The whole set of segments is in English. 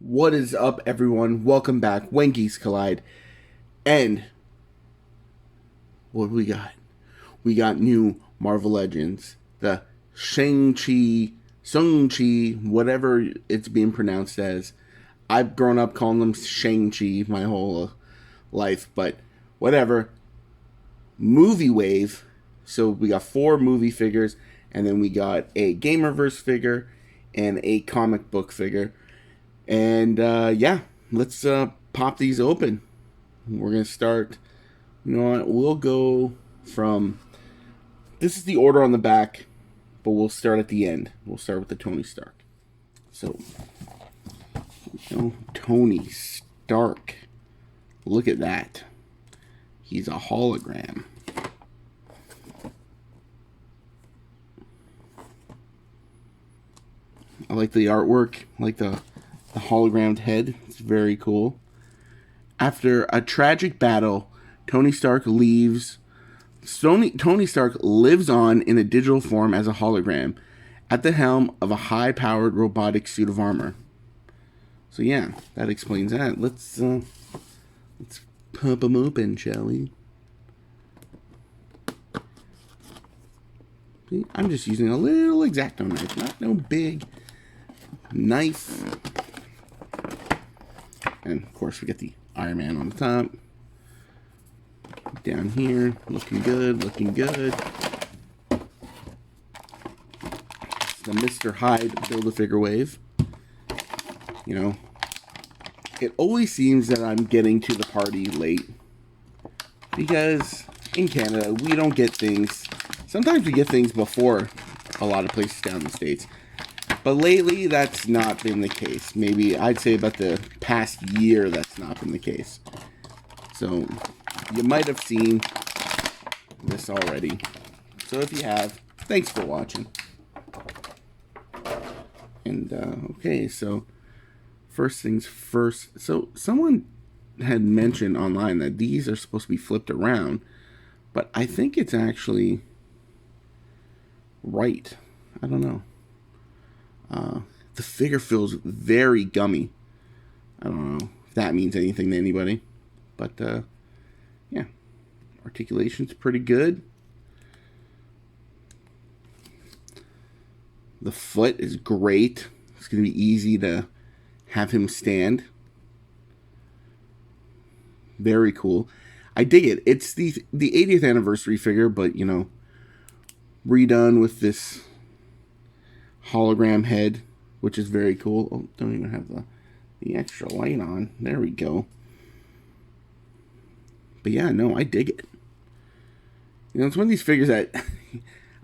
What is up, everyone? Welcome back. When Geeks Collide. And what do we got? We got new Marvel Legends. The Shang Chi, whatever it's being pronounced as. I've grown up calling them Shang Chi my whole life, but whatever. Movie Wave. So we got 4 movie figures, and then we got a Gamerverse figure and a comic book figure. And yeah, let's pop these open. We're going to start, you know what, we'll go from, this is the order on the back, but we'll start at the end. We'll start with the Tony Stark. So, Tony Stark. Look at that. He's a hologram. I like the artwork. I like the hologrammed head. It's very cool. After a tragic battle, Tony Stark lives on in a digital form as a hologram at the helm of a high-powered robotic suit of armor. So yeah, that explains that. Let's pump them open, shall we? See, I'm just using a little X-Acto knife, not no big knife. And of course we get the Iron Man on the top. Down here, looking good, looking good. It's the Mr. Hyde Build-A-Figure wave. You know, it always seems that I'm getting to the party late. Because in Canada, we don't get things. Sometimes we get things before a lot of places down in the States. But lately, that's not been the case. Maybe I'd say about the past year, that's not been the case. So, you might have seen this already. So if you have, thanks for watching. And, okay, so first things first. So, someone had mentioned online that these are supposed to be flipped around. But I think it's actually right. I don't know. The figure feels very gummy. I don't know if that means anything to anybody. But, yeah. Articulation's pretty good. The foot is great. It's going to be easy to have him stand. Very cool. I dig it. It's the 80th anniversary figure, but, you know, redone with this hologram head, which is very cool. Oh, don't even have the extra light on. There we go. But yeah, no, I dig it. You know, it's one of these figures that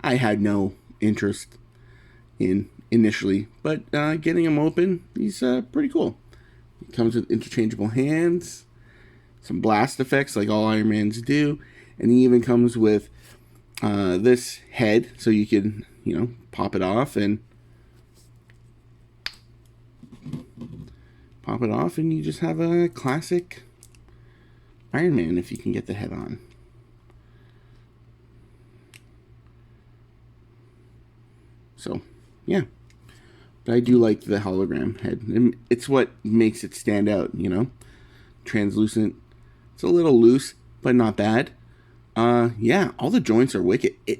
I had no interest in initially, but getting him open, he's pretty cool. He comes with interchangeable hands, some blast effects like all Iron Mans do, and he even comes with this head, so you can, you know, pop it off and you just have a classic Iron Man if you can get the head on. So, yeah. But I do like the hologram head. It's what makes it stand out, you know? Translucent. It's a little loose, but not bad. Yeah, all the joints are wicked. I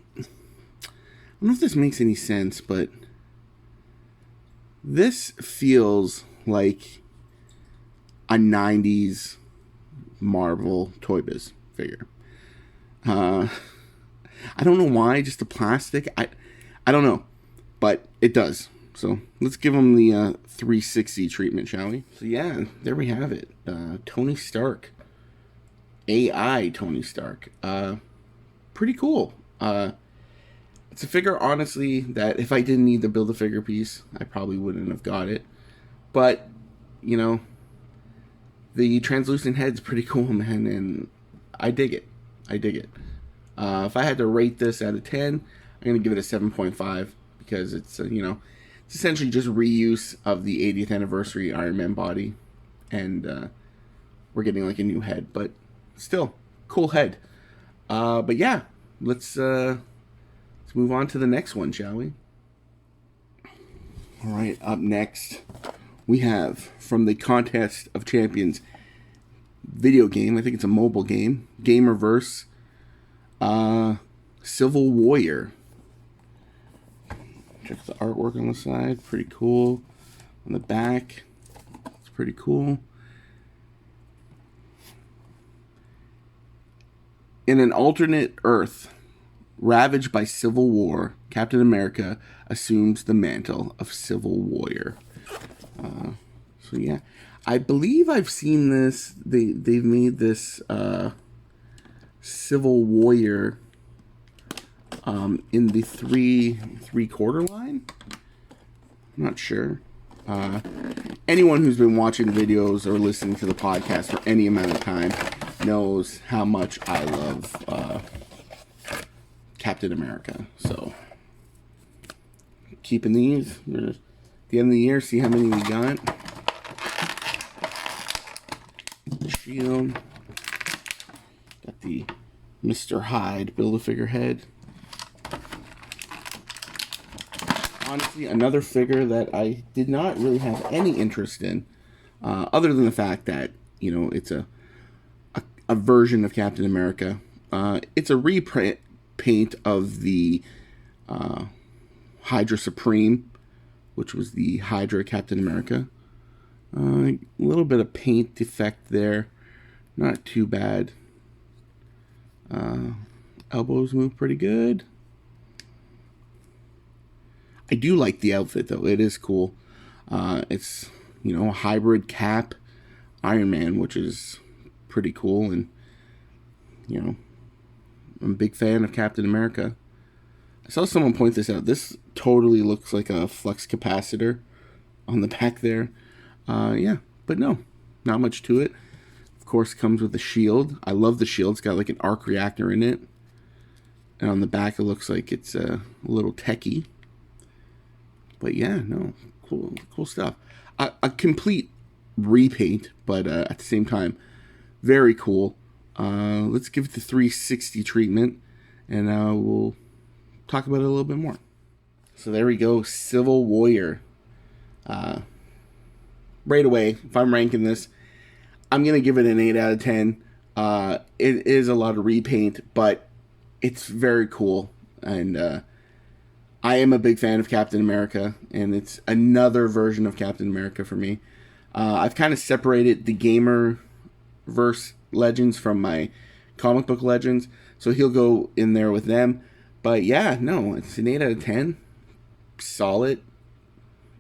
don't know if this makes any sense, but this feels like a 90s Marvel Toy Biz figure. I don't know why, just the plastic. I don't know, but it does. So let's give him the 360 treatment, shall we? So yeah, there we have it. Tony Stark. AI Tony Stark. Pretty cool. It's a figure, honestly, that if I didn't need the Build-A-Figure piece, I probably wouldn't have got it. But, you know, the translucent head's pretty cool, man, and I dig it. I dig it. If I had to rate this out of 10, I'm going to give it a 7.5 because it's, you know, it's essentially just reuse of the 80th anniversary Iron Man body, and we're getting like a new head, but still, cool head. But yeah, let's move on to the next one, shall we? All right, up next, we have from the Contest of Champions video game. I think it's a mobile game. Gamerverse. Civil Warrior. Check the artwork on the side. Pretty cool. On the back, it's pretty cool. In an alternate Earth ravaged by civil war, Captain America assumes the mantle of Civil Warrior. So yeah, I believe I've seen this. They've made this Civil Warrior in the three-quarter line. I'm not sure. Anyone who's been watching videos or listening to the podcast for any amount of time knows how much I love Captain America. So, keeping these. At the end of the year, see how many we got. The shield. Got the Mr. Hyde Build-A-Figure head. Honestly, another figure that I did not really have any interest in, other than the fact that, you know, it's a version of Captain America. It's a repaint of the Hydra Supreme, which was the Hydra Captain America. A little bit of paint defect there. Not too bad. Elbows move pretty good. I do like the outfit, though. It is cool. It's, you know, a hybrid Cap Iron Man, which is pretty cool. And, you know, I'm a big fan of Captain America. I saw someone point this out. This totally looks like a flux capacitor on the back there. Yeah, but no, not much to it. Of course, comes with a shield. I love the shield. It's got like an arc reactor in it. And on the back, it looks like it's a little techie. But yeah, no, cool stuff. A complete repaint, but at the same time, very cool. Let's give it the 360 treatment, and we'll talk about it a little bit more. So there we go, Civil Warrior. Right away, if I'm ranking this, I'm going to give it an 8 out of 10. It is a lot of repaint, but it's very cool, and I am a big fan of Captain America, and it's another version of Captain America for me. I've kind of separated the Gamerverse Legends from my comic book Legends, so he'll go in there with them. But yeah, no, it's an 8 out of 10. Solid.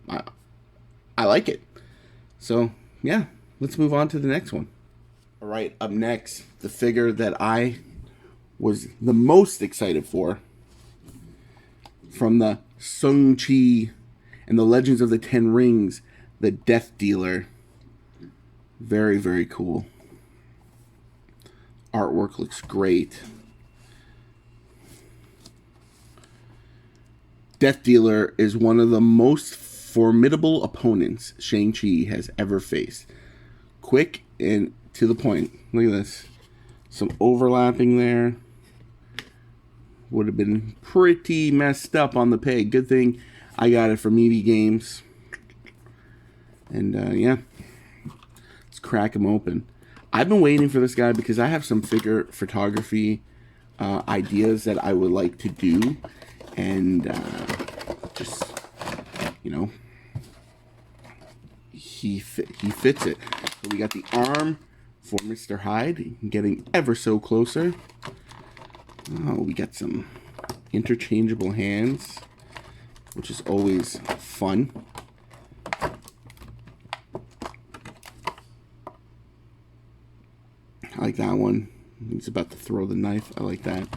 I like it. So yeah, let's move on to the next one. All right, up next, the figure that I was the most excited for, from the Shang Chi and the Legends of the Ten Rings, the Death Dealer. Very, very cool. Artwork looks great. Death Dealer is one of the most formidable opponents Shang Chi has ever faced. Quick and to the point. Look at this. Some overlapping there. Would have been pretty messed up on the peg. Good thing I got it from EB Games. And yeah, let's crack him open. I've been waiting for this guy because I have some figure photography ideas that I would like to do. And just, you know, he fits it. So we got the arm for Mr. Hyde, getting ever so closer. Oh, we got some interchangeable hands, which is always fun. I like that one. He's about to throw the knife. I like that.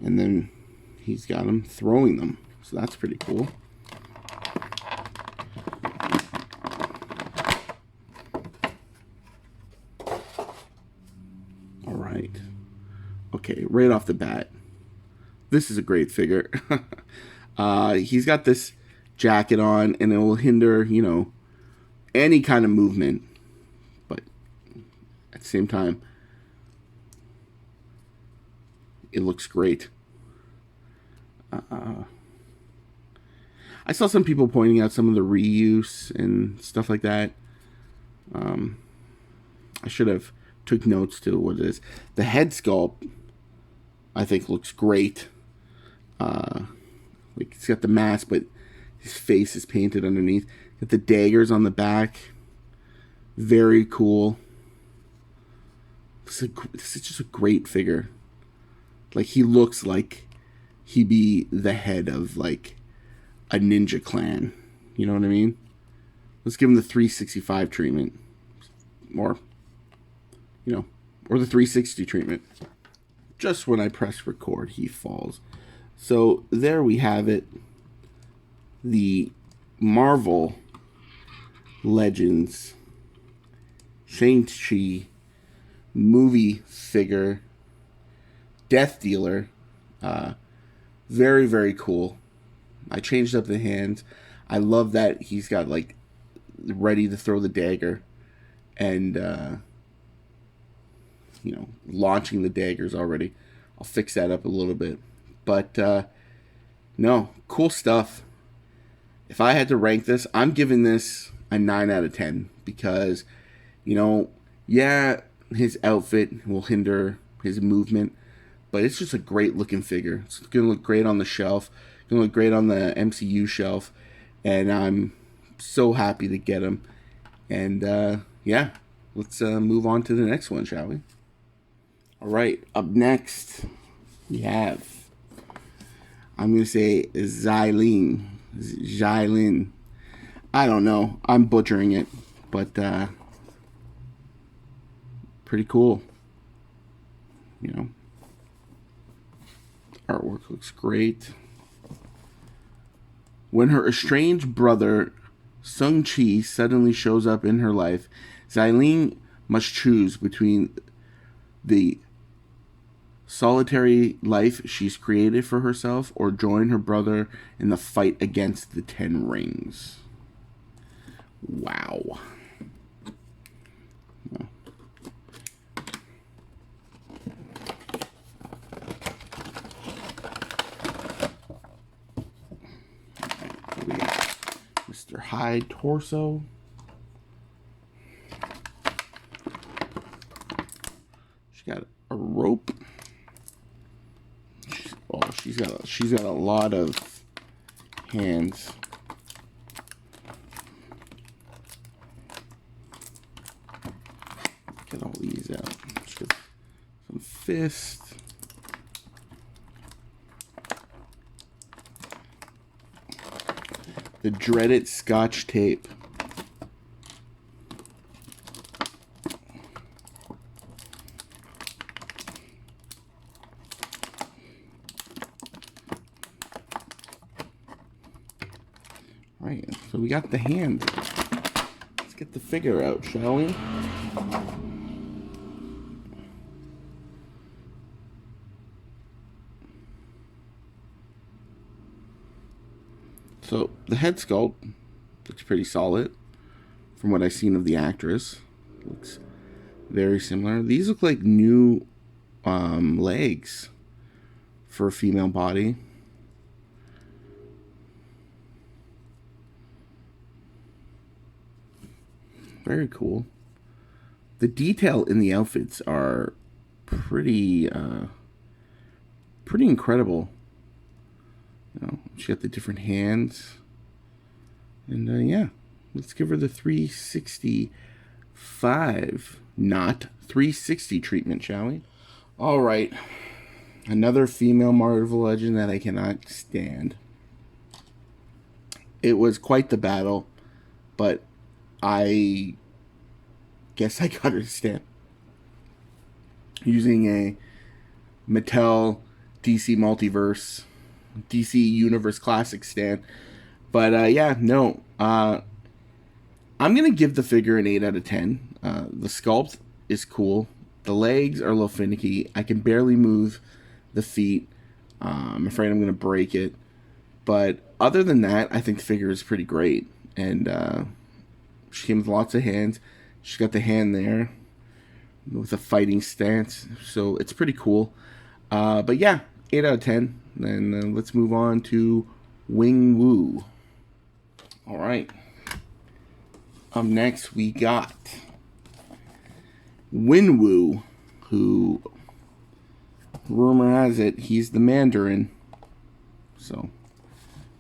And then he's got him throwing them. So that's pretty cool. Okay, right off the bat, this is a great figure. He's got this jacket on, and it will hinder, you know, any kind of movement. But at the same time, it looks great. I saw some people pointing out some of the reuse and stuff like that. I should have took notes to what it is. The head sculpt, I think, looks great. Like, he's got the mask, but his face is painted underneath. Got the daggers on the back. Very cool. This is just a great figure. Like, he looks like he'd be the head of, like, a ninja clan. You know what I mean? Let's give him the 365 treatment. Or, you know, or the 360 treatment. Just when I press record, he falls. So, there we have it. The Marvel Legends Shang Chi movie figure Death Dealer. Very, very cool. I changed up the hands. I love that he's got, like, ready to throw the dagger. And, you know, launching the daggers already. I'll fix that up a little bit. But, no, cool stuff. If I had to rank this, I'm giving this a 9 out of 10. Because, you know, yeah, his outfit will hinder his movement. But it's just a great looking figure. It's going to look great on the shelf. It's going to look great on the MCU shelf. And I'm so happy to get him. And, yeah, let's move on to the next one, shall we? All right, up next, we have, I'm going to say Zyleen. I don't know. I'm butchering it, but pretty cool. You know, artwork looks great. When her estranged brother, Shang Chi, suddenly shows up in her life, Zyleen must choose between the solitary life she's created for herself or join her brother in the fight against the Ten Rings. Wow. We got Mr. Hyde torso. She got a rope. She's got a lot of hands. Get all these out. She's got some fists. The dreaded Scotch tape. Right, so we got the hand. Let's get the figure out, shall we? So the head sculpt looks pretty solid from what I've seen of the actress. Looks very similar. These look like new legs for a female body. Very cool. The detail in the outfits are pretty incredible. You know, she got the different hands. And yeah, let's give her the 365, not 360 treatment, shall we? All right. Another female Marvel Legend that I cannot stand. It was quite the battle, but I guess I gotta stand. Using a Mattel DC Multiverse, DC Universe Classic stand. But yeah, no. I'm gonna give the figure an 8 out of 10. The sculpt is cool. The legs are a little finicky. I can barely move the feet. I'm afraid I'm gonna break it. But other than that, I think the figure is pretty great. And she came with lots of hands. She's got the hand there with a fighting stance. So it's pretty cool. But yeah, 8 out of 10. And let's move on to Wing Woo. All right. Up next, we got Winwu, who, rumor has it, he's the Mandarin. So,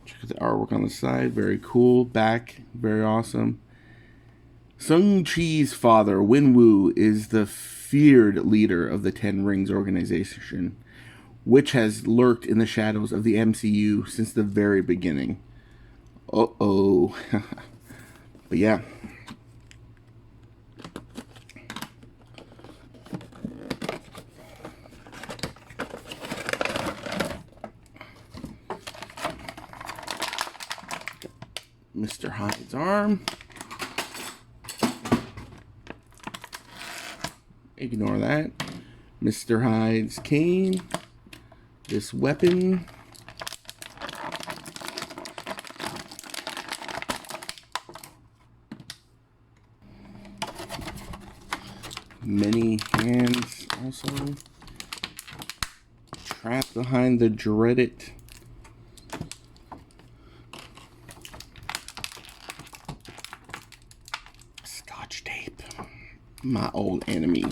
check out the artwork on the side. Very cool. Back, very awesome. Shang Chi's father, Winwu, is the feared leader of the Ten Rings organization, which has lurked in the shadows of the MCU since the very beginning. Uh-oh. But yeah. Mr. Hyde's arm. Ignore that. Mr. Hyde's cane. This weapon. Many hands also. Trapped behind the dreaded Scotch tape. My old enemy.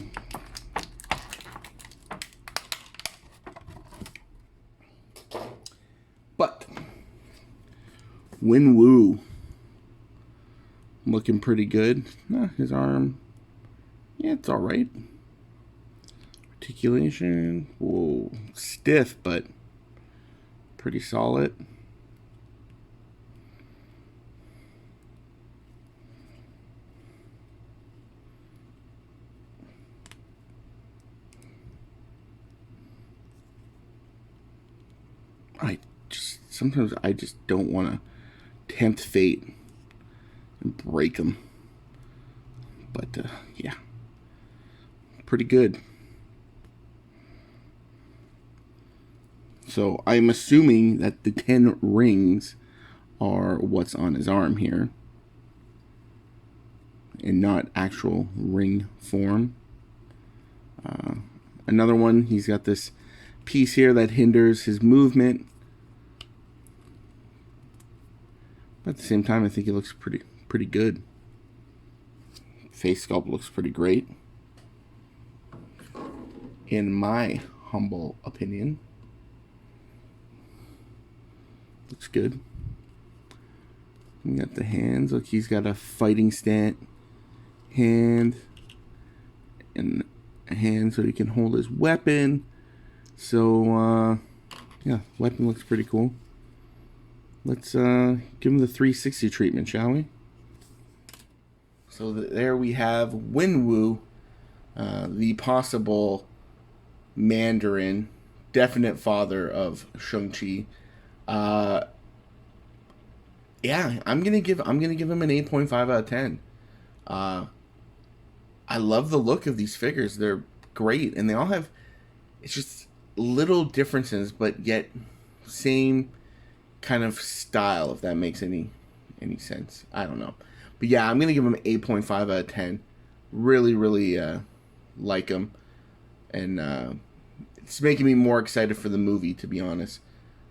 But Winwu looking pretty good. His arm, yeah, it's all right. Articulation, whoa, stiff, but pretty solid. Sometimes I just don't want to tempt fate and break them. But, yeah. Pretty good. So, I'm assuming that the 10 rings are what's on his arm here. And not actual ring form. Another one, he's got this piece here that hinders his movement. But at the same time, I think he looks pretty good. Face sculpt looks pretty great. In my humble opinion. Looks good. We got the hands. Look, he's got a fighting stance hand. And a hand so he can hold his weapon. So, yeah, weapon looks pretty cool. Let's give him the 360 treatment, shall we? So there we have Winwu, the possible Mandarin, definite father of Shang Chi. Yeah, I'm gonna give him an 8.5 out of 10. I love the look of these figures. They're great, and they all have, it's just little differences, but yet same kind of style, if that makes any sense. I don't know. But yeah, I'm going to give him 8.5 out of 10. Really, really like him. And it's making me more excited for the movie, to be honest.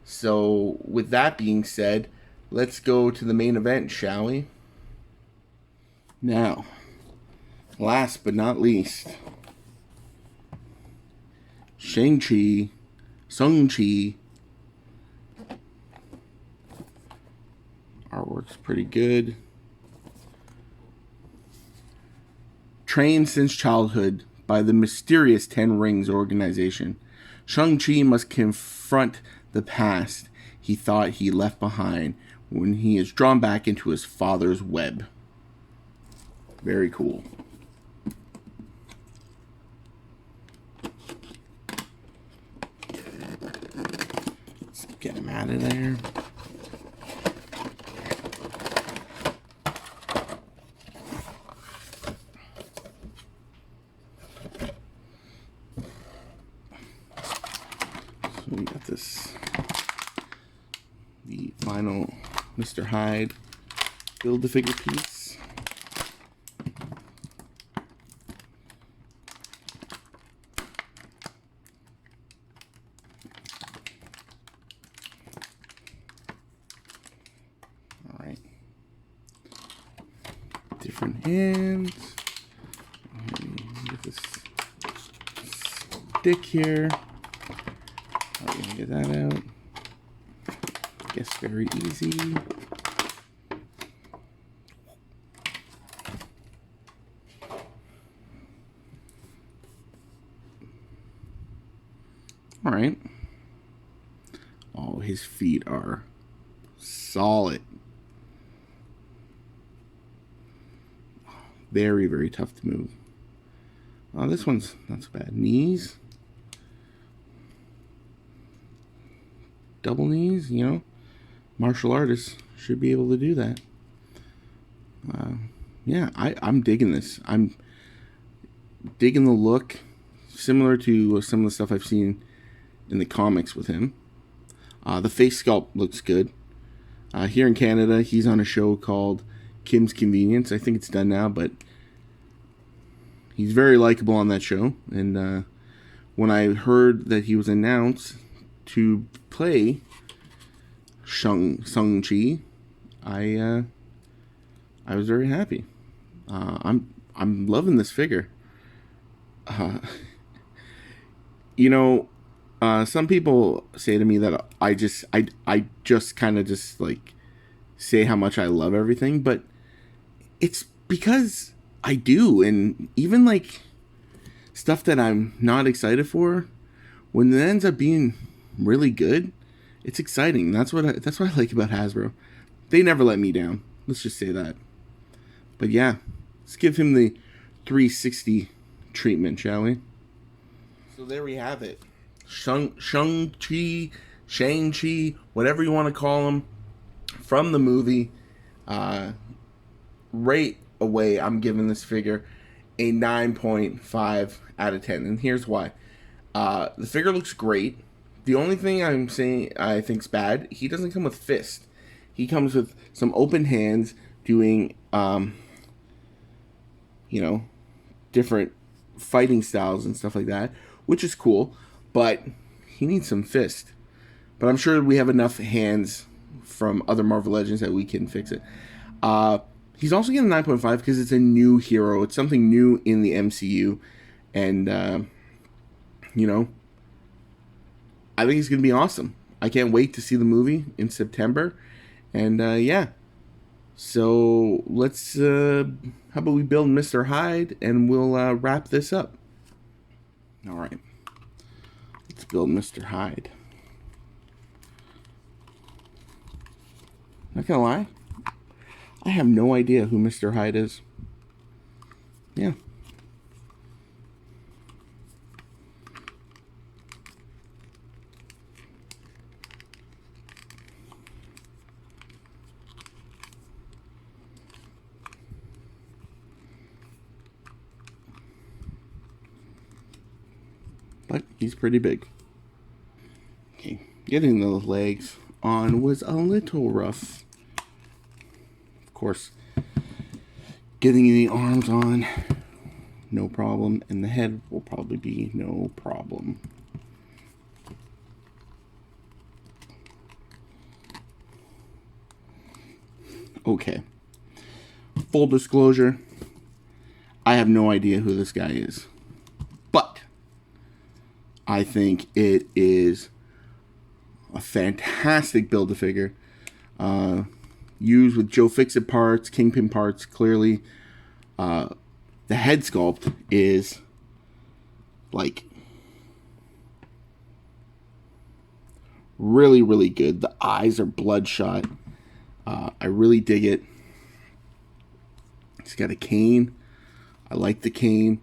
So with that being said, let's go to the main event, shall we? Now, last but not least, Shang Chi. Artwork's pretty good. Trained since childhood by the mysterious Ten Rings organization, Shang-Chi must confront the past he thought he left behind when he is drawn back into his father's web. Very cool. Let's get him out of there. So we got this, the final Mr. Hyde Build-A-Figure piece. Alright. different hands. Get this stick here. How are we gonna get that out? Guess very easy. All right. Oh, his feet are solid. Very, very tough to move. Oh, this one's not so bad. Knees. Double knees, you know. Martial artists should be able to do that. Yeah, I'm digging this. I'm digging the look. Similar to some of the stuff I've seen in the comics with him. The face sculpt looks good. Here in Canada, he's on a show called Kim's Convenience. I think it's done now, but he's very likable on that show. And when I heard that he was announced to play Shang Chi, I was very happy. I'm loving this figure. You know, some people say to me that I just kind of just like say how much I love everything, but it's because I do. And even like stuff that I'm not excited for, when it ends up being really good, it's exciting. That's what I like about Hasbro. They never let me down. Let's just say that. But yeah, let's give him the 360 treatment, shall we? So there we have it. Shang-Chi, whatever you want to call him, from the movie. Right away, I'm giving this figure a 9.5 out of 10. And here's why. The figure looks great. The only thing I'm saying I think's bad, he doesn't come with fist. He comes with some open hands doing, different fighting styles and stuff like that, which is cool, but he needs some fist. But I'm sure we have enough hands from other Marvel Legends that we can fix it. He's also getting a 9.5 because it's a new hero. It's something new in the MCU. And, I think he's going to be awesome. I can't wait to see the movie in September. And, yeah. So, let's, how about we build Mr. Hyde and we'll wrap this up. All right. Let's build Mr. Hyde. Not gonna lie, I have no idea who Mr. Hyde is. Yeah. But he's pretty big. Okay, getting the legs on was a little rough. Of course, getting the arms on, no problem. And the head will probably be no problem. Okay. Full disclosure, I have no idea who this guy is. But I think it is a fantastic Build-A-Figure. Used with Joe Fixit parts, Kingpin parts, clearly. The head sculpt is like really, really good. The eyes are bloodshot. I really dig it. He's got a cane. I like the cane.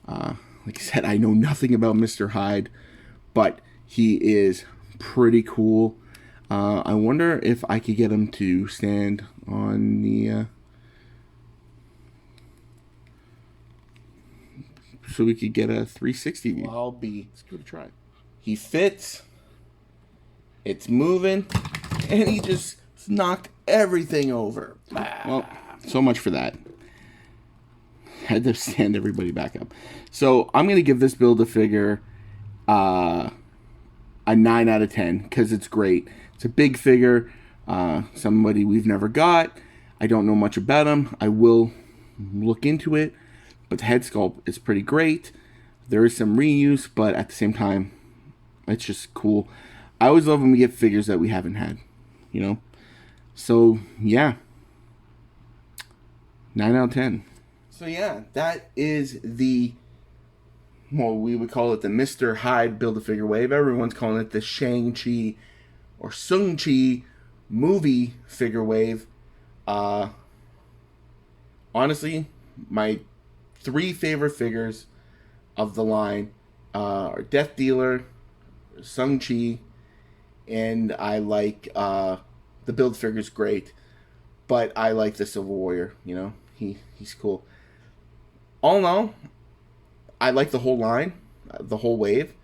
Like I said, I know nothing about Mr. Hyde, but he is pretty cool. I wonder if I could get him to stand on the... so we could get a 360 view. Well, let's give it a try. He fits. It's moving. And he just knocked everything over. Well, so much for that. Had to stand everybody back up. So I'm going to give this Build-A-Figure a 9 out of 10 because it's great. It's a big figure. Somebody we've never got. I don't know much about him. I will look into it. But the head sculpt is pretty great. There is some reuse, but at the same time, it's just cool. I always love when we get figures that we haven't had, you know? So, yeah. 9 out of 10. So, yeah, that is the, well, we would call it the Mr. Hyde Build-A-Figure wave. Everyone's calling it the Shang Chi or Shang Chi movie figure wave. Honestly, my 3 favorite figures of the line are Death Dealer, Shang Chi, and I like the build figure's great, but I like the Silver Warrior. You know, he's cool. All in all, I like the whole line, the whole wave.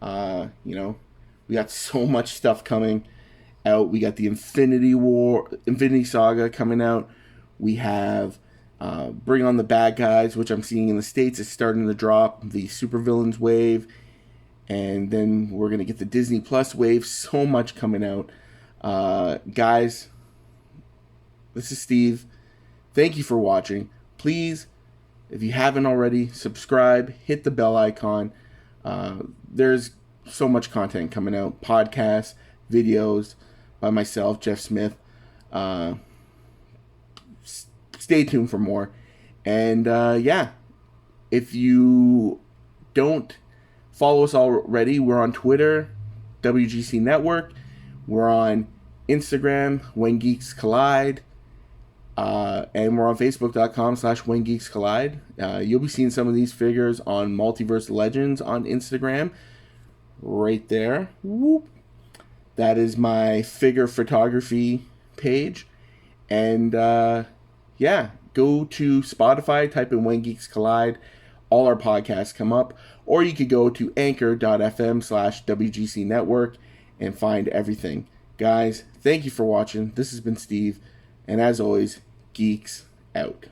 You know, we got so much stuff coming out. We got the Infinity Saga coming out. We have Bring on the Bad Guys, which I'm seeing in the States is starting to drop. The Supervillains wave. And then we're going to get the Disney Plus wave. So much coming out. Guys, this is Steve. Thank you for watching. Please, if you haven't already, subscribe. Hit the bell icon. There's so much content coming out. Podcasts, videos by myself, Jeff Smith. Stay tuned for more. And yeah, if you don't follow us already, we're on Twitter, WGC Network. We're on Instagram, When Geeks Collide. And we're on Facebook.com/When Geeks Collide. You'll be seeing some of these figures on Multiverse Legends on Instagram. Right there. Whoop. That is my figure photography page. And yeah, go to Spotify, type in When Geeks Collide. All our podcasts come up. Or you could go to anchor.fm/WGC Network and find everything. Guys, thank you for watching. This has been Steve. And as always, Geeks out.